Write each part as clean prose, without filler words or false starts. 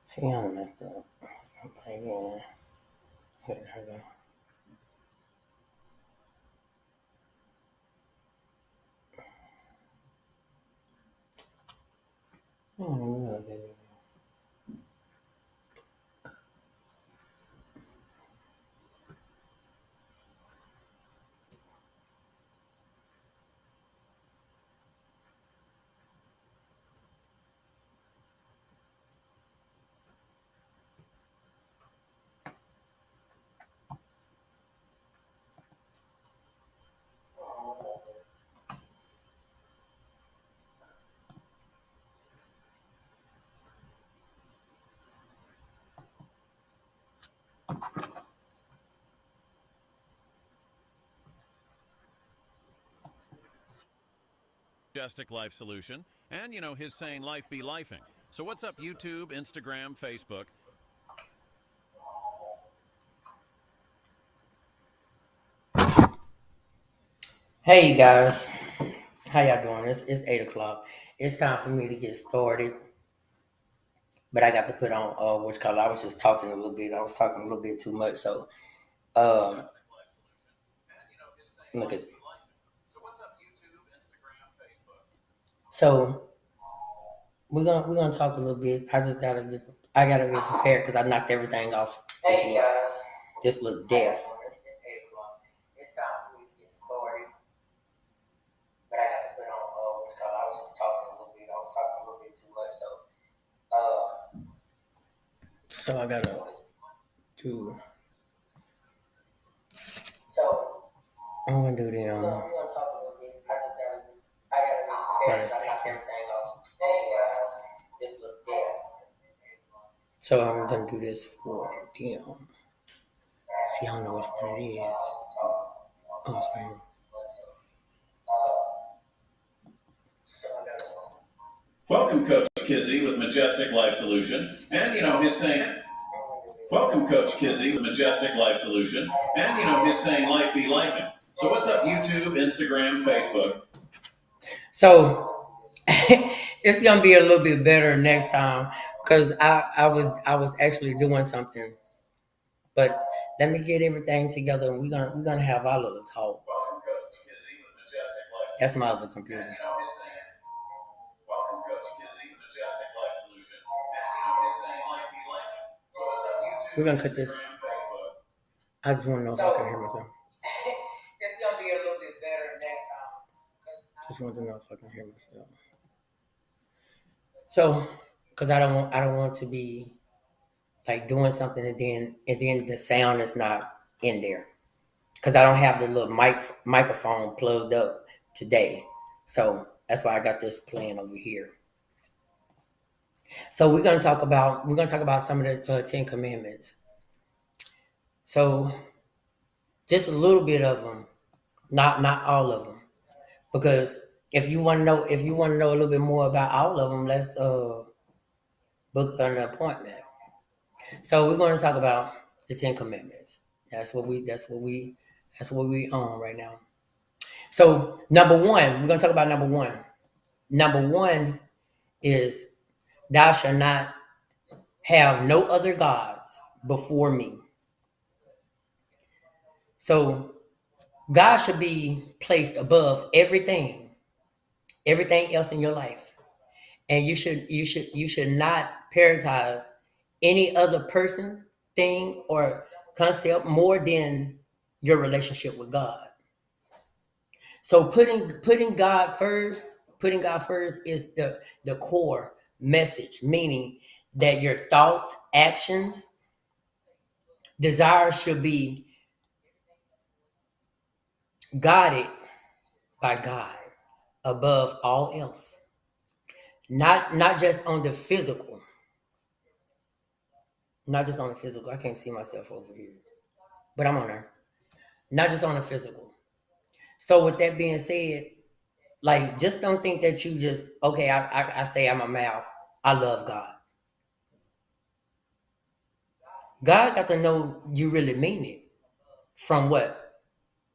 See, I messed up. Stop playing again. Here I go. Oh, Majestic Life Solution, and his saying life be lifing. So what's up, YouTube, Instagram, Facebook? Hey, you guys. How y'all doing? It's 8 o'clock. It's time for me to get started. But I got to put on what's called. I was just talking a little bit. I was talking a little bit too much. So um look at so we're gonna talk a little bit. I gotta get prepared because I knocked everything off this little desk. It's 8 o'clock. It's time for me to get started. But I got to put on what's called. I was just talking a little bit. I was talking a little bit too much. So I gotta do. So I'm gonna do the we're gonna talk a little bit. I gotta be prepared because I knocked everything off. Hey guys, this little desk. So I'm gonna do this for them. See, I don't know which one it is. Oh, it's right here. Welcome, Coach Kizzy with Majestic Life Solution, and his saying. Welcome, Coach Kizzy with Majestic Life Solution, and his saying life be lifing. So what's up, YouTube, Instagram, Facebook? So it's gonna be a little bit better next time because I was actually doing something, but let me get everything together and we're gonna have our little talk. Welcome, Coach Kizzy with Majestic Life Solution. That's my other computer. And his saying. Welcome, Coach Kizzy with Majestic Life Solution, and his saying life be lifing. So what's up, YouTube, We're gonna cut this. Instagram, Facebook? I just want to know if I can hear myself. It's gonna be a little bit better next time. Just want to know if I can hear myself. So, because I don't want to be like doing something and then the sound is not in there. Because I don't have the little microphone plugged up today, so that's why I got this playing over here. So we're gonna talk about some of the Ten Commandments. So just a little bit of them, not all of them, because if you want to know a little bit more about all of them, let's book an appointment. So we're going to talk about the Ten Commandments. That's what we on right now. So number one, we're going to talk about number one. Number one is thou shalt not have no other gods before me. So God should be placed above everything else in your life. And you should not prioritize any other person, thing, or concept more than your relationship with God. So putting God first is the core message, meaning that your thoughts, actions, desires should be guided by God above all else. Not just on the physical, not just on the physical. I can't see myself over here, but I'm on there. Not just on the physical. So with that being said, like just don't think that you just okay. I say I'm a mouth. I love God. God got to know you really mean it. from what?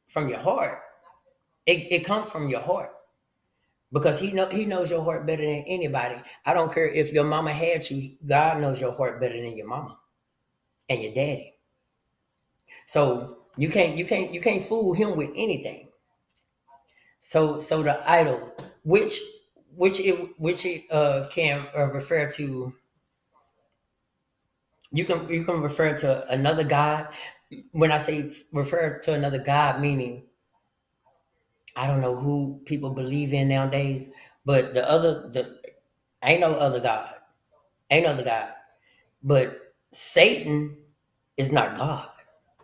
From your heart. It comes from your heart because he knows your heart better than anybody. I don't care if your mama had you. God knows your heart better than your mama and your daddy. So you can't fool him with anything. So the idol, which it can refer to, you can refer to another god. When I say refer to another god, meaning I don't know who people believe in nowadays, but the ain't no other god, ain't no other god. But Satan is not God.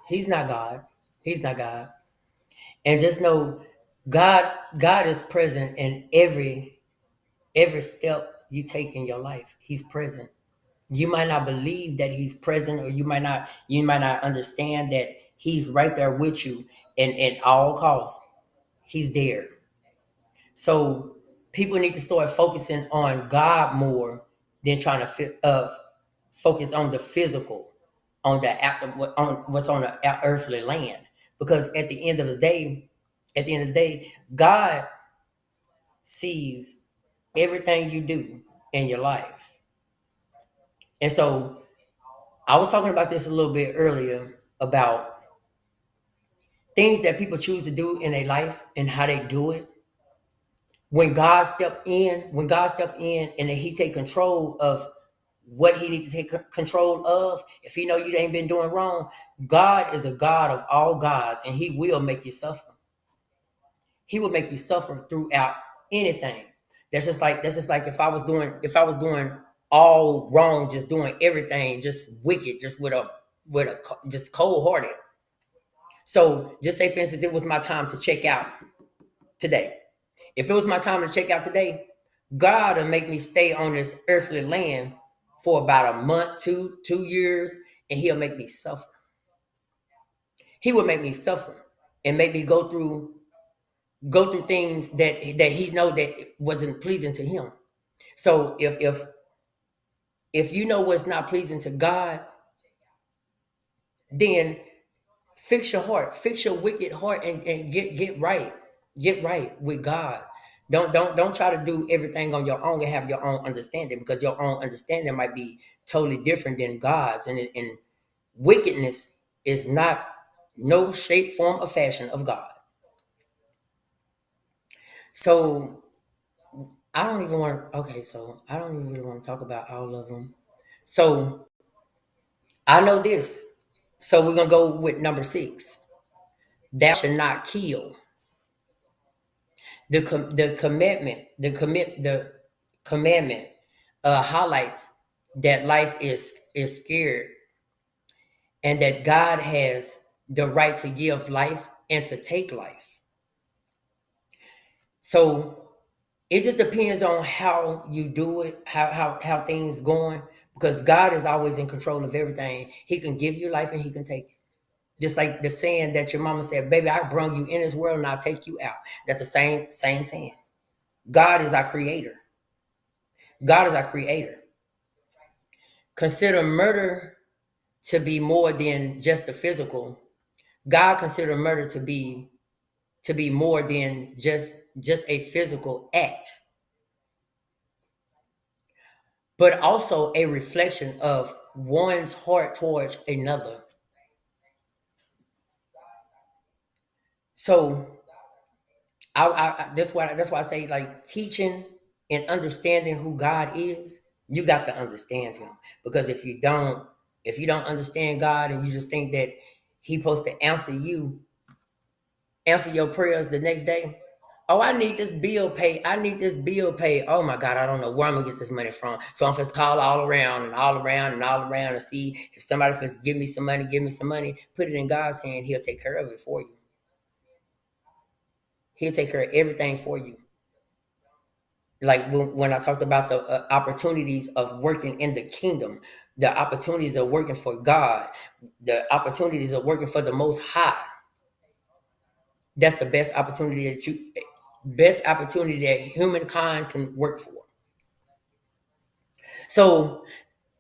He's not God. He's not God. And just know, God God is present in every step you take in your life. He's present. You might not believe that he's present, or you might not understand that he's right there with you, and at all costs he's there. So people need to start focusing on God more than trying to focus on the physical, on what's on the earthly land. Because at the end of the day, God sees everything you do in your life. And so I was talking about this a little bit earlier about things that people choose to do in their life and how they do it. When God step in and then he take control of what he needs to take control of, if he know you ain't been doing wrong, God is a God of all gods, and he will make you suffer. He will make you suffer throughout anything. That's just like if I was doing all wrong, just doing everything, just wicked, just just cold hearted. So just say, for instance, it was my time to check out today. If it was my time to check out today, God will make me stay on this earthly land for about a month, 2 years, and he'll make me suffer. He will make me suffer and make me go through things that he know that wasn't pleasing to him. So if you know what's not pleasing to God, then fix your heart, fix your wicked heart, and get right with God. Don't try to do everything on your own and have your own understanding, because your own understanding might be totally different than God's, and wickedness is not no shape, form, or fashion of God. So I don't even want. Okay, so I don't even really want to talk about all of them. So I know this. So we're gonna go with number 6. Thou shalt not kill. The commandment highlights that life is scared, and that God has the right to give life and to take life. So it just depends on how you do it, how things going, because God is always in control of everything. He can give you life and he can take it. Just like the saying that your mama said, "Baby, I brung you in this world and I'll take you out." That's the same saying. God is our creator. God is our creator. Consider murder to be more than just the physical. God considered murder to be more than just a physical act, but also a reflection of one's heart towards another. So that's why I say, like, teaching and understanding who God is, you got to understand him. Because if you don't understand God and you just think that he's supposed to answer your prayers the next day. Oh, I need this bill paid. I need this bill paid. Oh my God, I don't know where I'm gonna get this money from. So I'm just call all around and all around and all around and see if somebody just give me some money, put it in God's hand. He'll take care of it for you. He'll take care of everything for you. Like when I talked about the opportunities of working in the kingdom, the opportunities of working for God, the opportunities of working for the Most High. That's the best opportunity that humankind can work for. So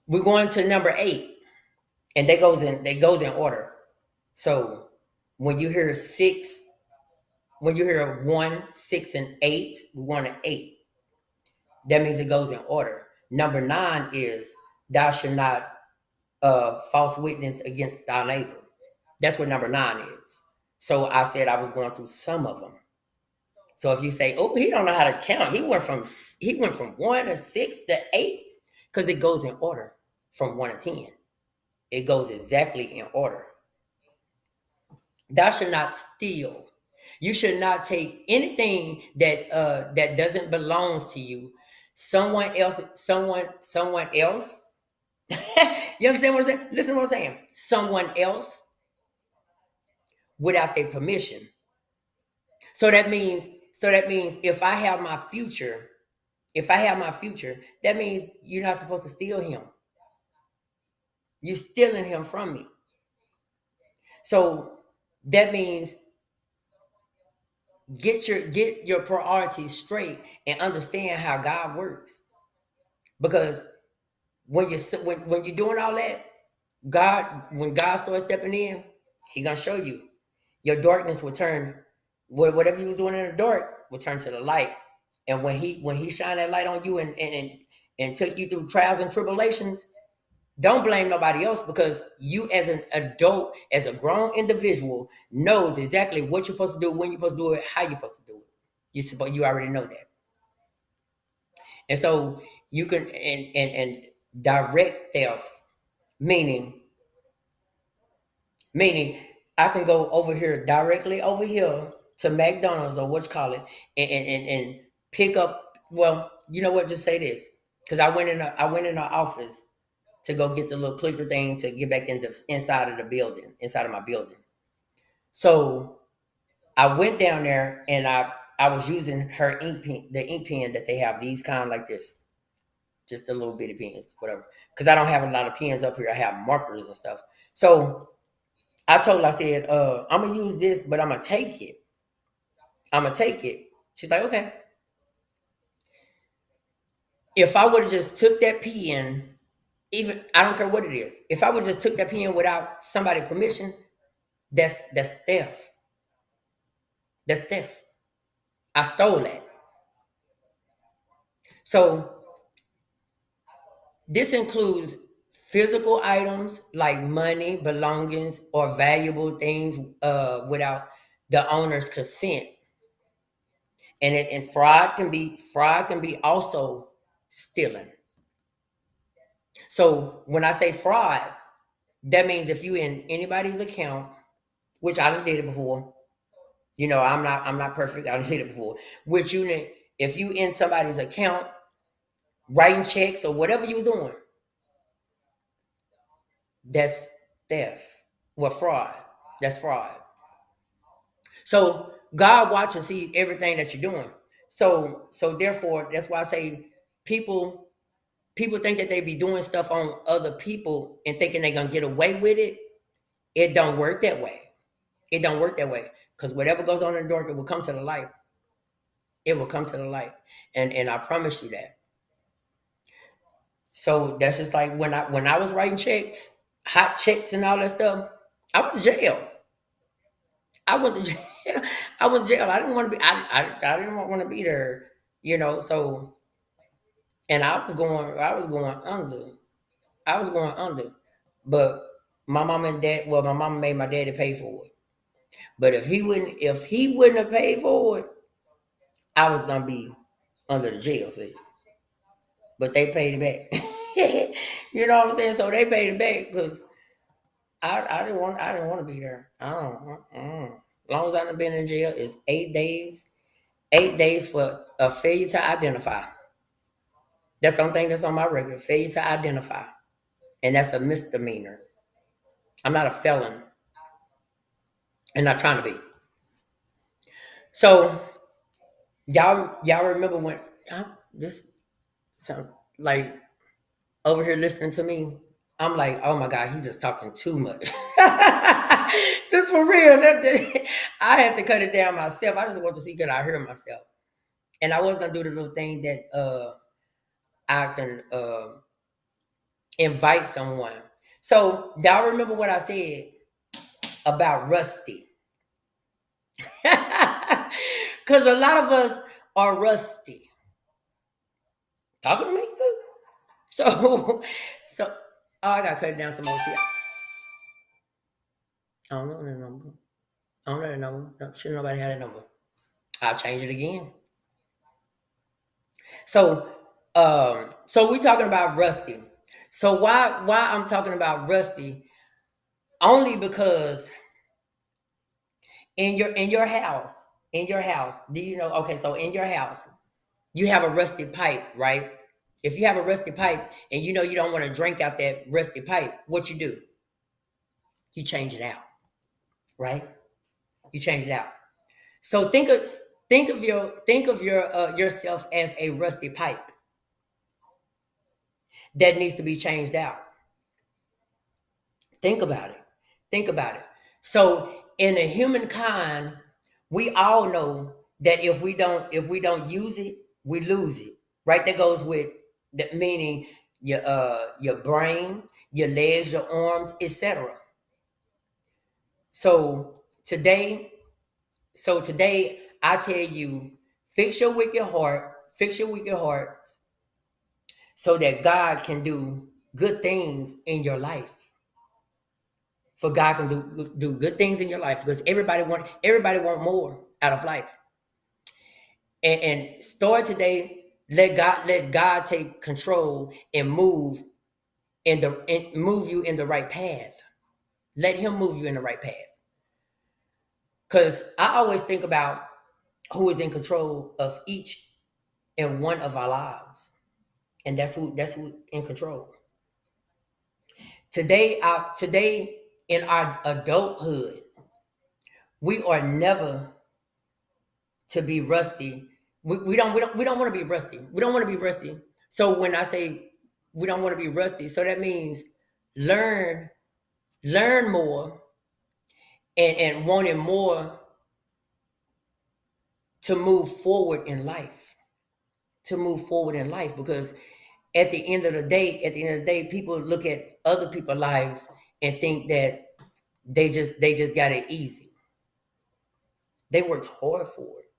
we're going to number 8, and that goes in order. So When you hear six, when you hear 1, 6, and 8, 1 and 8, that means it goes in order. Number 9 is thou shalt not false witness against thy neighbor. That's what number 9 is. So I said I was going through some of them. So if you say, "Oh, he don't know how to count," he went from 1 to 6 to 8, because it goes in order from 1 to 10. It goes exactly in order. Thou should not steal. You should not take anything that doesn't belongs to you. Someone else. You understand what I'm saying? Listen to what I'm saying. Someone else without their permission. So that means if I have my future, that means you're not supposed to steal him. You're stealing him from me. So that means get your priorities straight and understand how God works. Because when you're doing all that, when God starts stepping in, He gonna show you. Your darkness will turn, whatever you were doing in the dark will turn to the light. And when he shine that light on you and took you through trials and tribulations, don't blame nobody else, because you as an adult, as a grown individual, knows exactly what you're supposed to do, when you're supposed to do it, how you're supposed to do it. You already know that. And so you can and direct theft, meaning meaning I can go over here, directly over here to McDonald's or what you call it, and pick up. Well, you know what? Just say this, because I went in the office to go get the little clicker thing to get back in the inside of the building, inside of my building. So I went down there and I was using her ink pen, the ink pen that they have, these kind like this, just a little bitty pens, whatever. Because I don't have a lot of pens up here. I have markers and stuff. So I told her, I said, I'm gonna use this, but I'm gonna take it. I'm gonna take it. She's like, okay. If I would have just took that pen, even I don't care what it is. If I would just took that pen without somebody permission, that's theft. That's theft. I stole that. So this includes physical items like money, belongings, or valuable things without the owner's consent. And fraud can be also stealing. So when I say fraud, that means if you in anybody's account, which I done did it before. You know, I'm not perfect. I done did it before. Which if you in somebody's account, writing checks or whatever you was doing, that's theft. Well, fraud. That's fraud. So God watches and sees everything that you're doing. So therefore, that's why I say people think that they be doing stuff on other people and thinking they're gonna get away with it. It don't work that way. It don't work that way. Because whatever goes on in the dark, it will come to the light. It will come to the light. And I promise you that. So that's just like when I was writing checks, hot checks and all that stuff, I went to jail. I went to jail. I went to jail. I didn't want to be I didn't want to be there, so and I was going under. I was going under. But my mom made my daddy pay for it. But if he wouldn't have paid for it, I was gonna be under the jail cell. But they paid it back. You know what I'm saying? So they paid it back because I didn't want to be there. I don't. As long as I've been in jail, it's 8 days. 8 days for a failure to identify. That's the only thing that's on my record. Failure to identify, and that's a misdemeanor. I'm not a felon, and not trying to be. So y'all remember when this sound like over here listening to me? I'm like, oh my God, he's just talking too much. Just for real. I had to cut it down myself. I just want to see could I hear myself. And I was gonna do the little thing that I can invite someone. So y'all remember what I said about Rusty? Because a lot of us are rusty. Talking to me too. So, so oh, I gotta cut it down some more. See, I don't know the number. I don't know the number. No, shouldn't nobody have that number. I'll change it again. So, so we talking about rusty. So why I'm talking about rusty? Only because in your house, do you know? Okay, so in your house, you have a rusty pipe, right? If you have a rusty pipe and you know you don't want to drink out that rusty pipe, what you do? You change it out, right? You change it out. So think of yourself as a rusty pipe that needs to be changed out. Think about it. Think about it. So in a humankind, we all know that if we don't use it, we lose it. Right? That goes with that meaning your brain, your legs, your arms, etc. So today, today I tell you, fix your wicked heart so that God can do good things in your life. For God can do good things in your life because everybody want more out of life. And start today, let God take control and move you in the right path. Let him move you in the right path. Because I always think about who is in control of each and one of our lives. And that's who in control. Today in our adulthood, we are never to be rusty. We don't want to be rusty. We don't want to be rusty. So when I say we don't want to be rusty, so that means learn learn more and wanting more to move forward in life. To move forward in life because at the end of the day, people look at other people's lives and think that they just got it easy. They worked hard for it.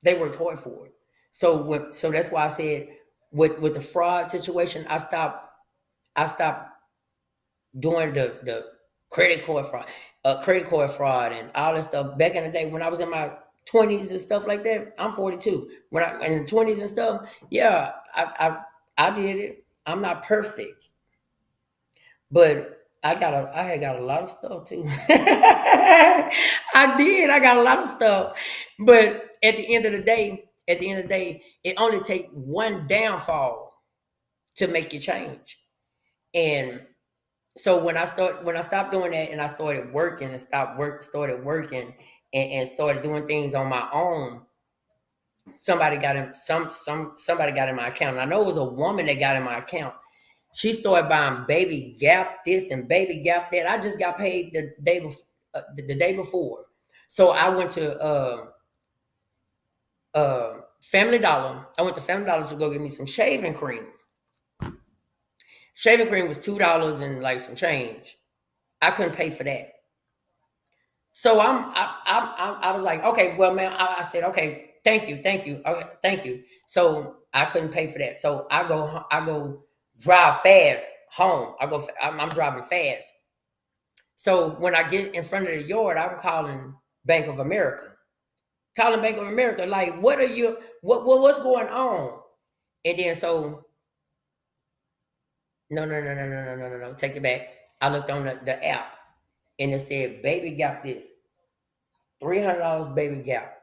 They worked hard for it. So that's why I said with the fraud situation, I stopped doing the credit card fraud and all that stuff. Back in the day when I was in my 20s and stuff like that, I'm 42. When I in the 20s and stuff, yeah, I did it. I'm not perfect, but I had got a lot of stuff too. I did. I got a lot of stuff, but at the end of the day, it only take one downfall to make you change. And so when I stopped doing that and I started working and started working and started doing things on my own, somebody got in my account. And I know it was a woman that got in my account. She started buying Baby Gap this and Baby Gap that. I just got paid the day before. So I went to Family Dollar. I went to Family Dollar to go get me some shaving cream. Shaving cream was $2 and like some change. I couldn't pay for that. So I was like, okay, well, man, I said, okay, thank you, okay, thank you. So I couldn't pay for that. So I go drive fast home. I'm driving fast. So when I get in front of the yard, I'm calling Bank of America. Calling Bank of America, like, what are you, what's going on? And then so, no, take it back. I looked on the app and it said, baby got this. $300 baby gap,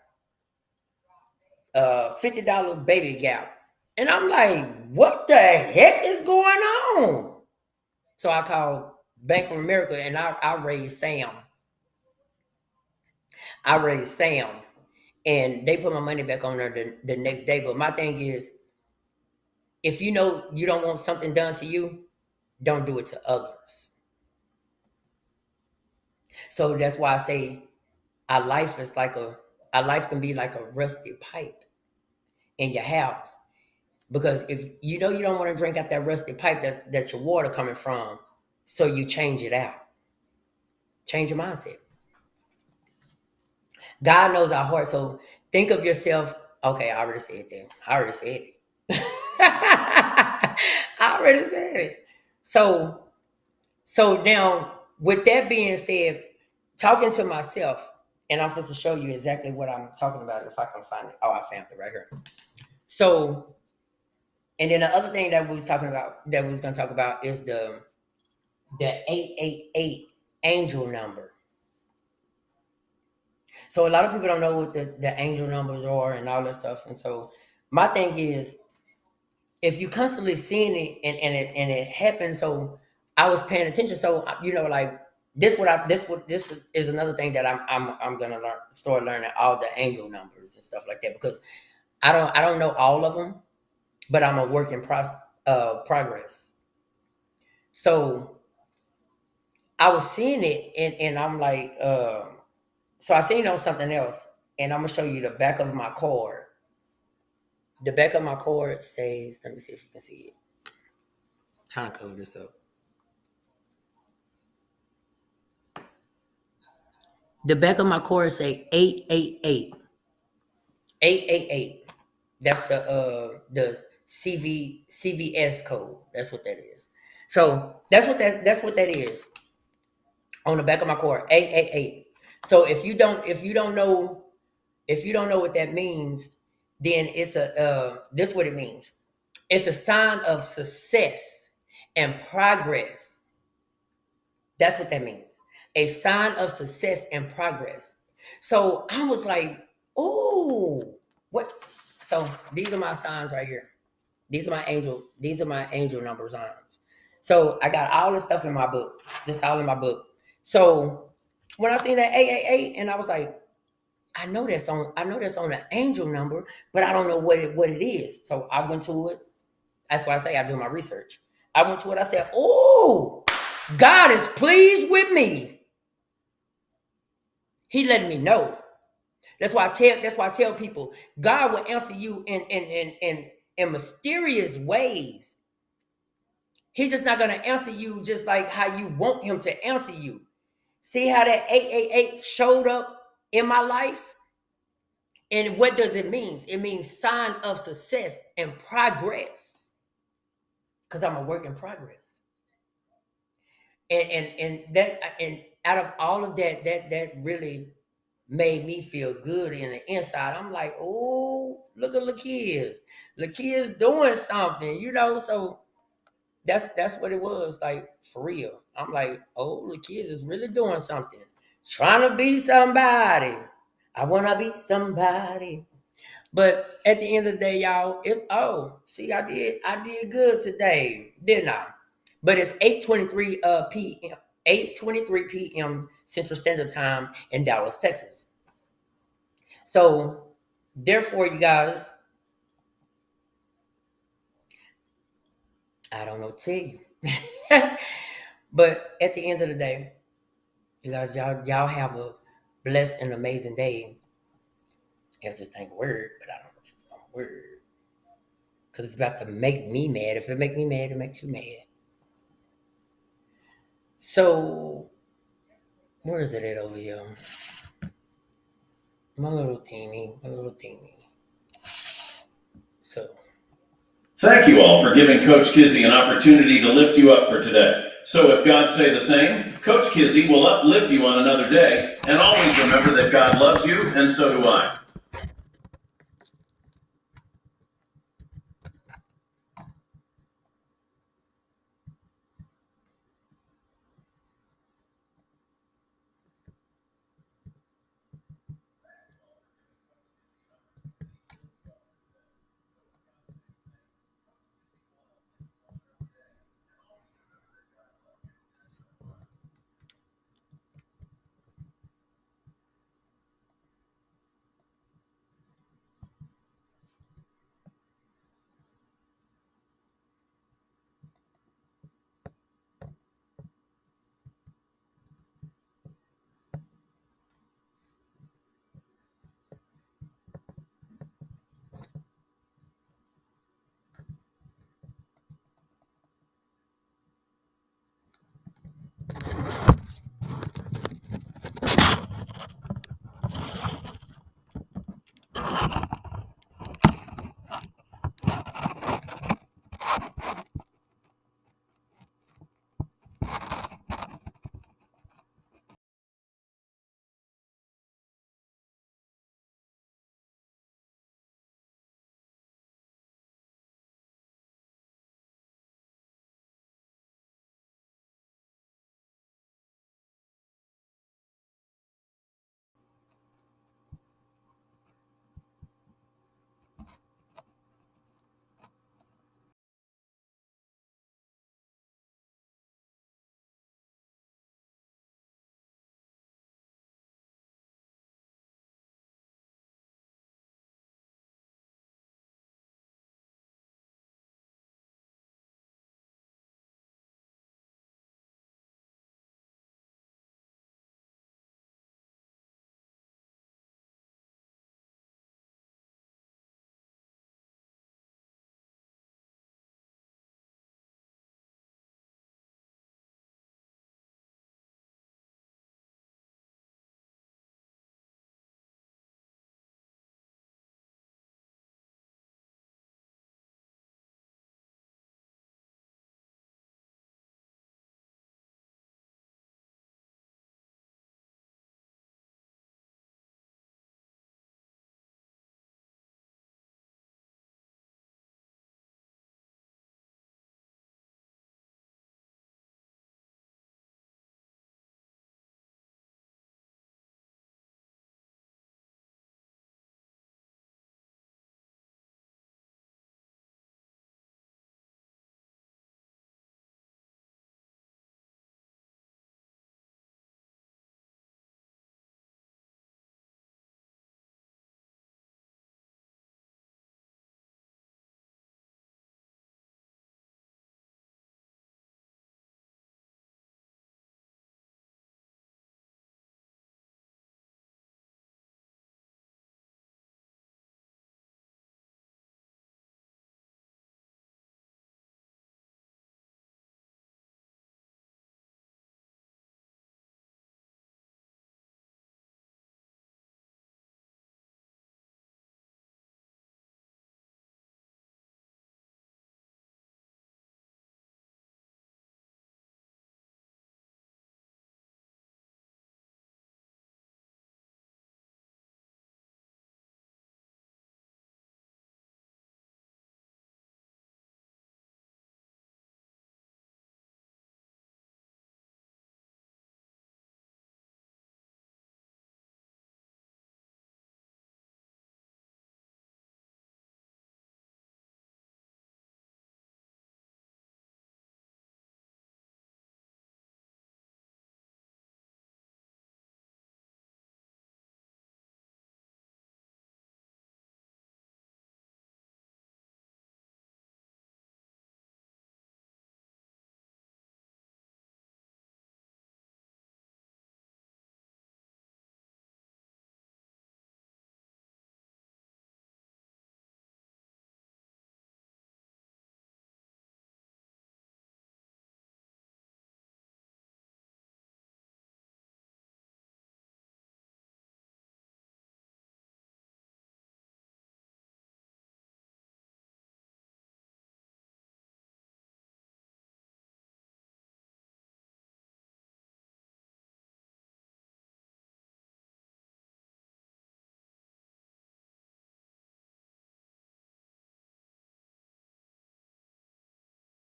$50 baby gap. And I'm like, what the heck is going on? So I called Bank of America and I raised Sam. I raised Sam. And they put my money back on there the next day. But my thing is, if you know you don't want something done to you, don't do it to others. So that's why I say our life can be like a rusty pipe in your house. Because if you know you don't want to drink out that rusty pipe that your water coming from, so you change it out. Change your mindset. God knows our heart. So Think of yourself. Okay, I already said that. I already said it. I already said it. So, so now, with that being said, talking to myself, and I'm supposed to show you exactly what I'm talking about if I can find it. Oh, I found it right here. So, and then the other thing that we was talking about, that we was gonna talk about, is the 888 angel number. So a lot of people don't know what the angel numbers are and all that stuff. And so my thing is, if you constantly seeing it and it happens, so I was paying attention. So like this is another thing that I'm gonna start learning all the angel numbers and stuff like that, because I don't know all of them, but I'm a work in progress. So I was seeing it, and I'm like, so I seen it on something else, and I'm gonna show you the back of my card. The back of my card says, let me see if you can see it. I'm trying to cover this up. The back of my card say 888. 888. That's the CVS code. That's what that is. So that's what that is on the back of my card. 888. So if you don't know what that means, then it's this is what it means. It's a sign of success and progress. That's what that means. A sign of success and progress. So I was like, "Oh, what?" So these are my signs right here. These are my angel number signs. So I got all this stuff in my book. This all in my book. So when I seen that 888, and I was like, I know that's on the angel number, but I don't know what it is. So I went to it. That's why I say I do my research. I went to it. I said, "Oh, God is pleased with me. He letting me know." That's why I tell people, God will answer you in mysterious ways. He's just not gonna answer you just like how you want him to answer you. See how that 888 showed up in my life? And what does it mean? It means sign of success and progress. Because I'm a work in progress. And out of all of that really made me feel good in the inside. I'm like, oh, look at Lakia's. Lakia's doing something. So that's what it was, like, for real. I'm like, oh, Lakia's is really doing something. Trying to be somebody. I wanna be somebody. But at the end of the day, y'all, see, I did good today, didn't I? But it's 8:23 p.m. 8:23 p.m. Central Standard Time in Dallas, Texas. So therefore, you guys, I don't know what to tell you. But at the end of the day, you guys, y'all have a blessed and amazing day. If this thing word, but I don't know if it's gonna word. Because it's about to make me mad. If it make me mad, it makes you mad. So where is it at over here? My little teamy. So Thank you all for giving Coach Kizzy an opportunity to lift you up for today. So if God say the same, Coach Kizzy will uplift you on another day. And always remember that God loves you, and so do I.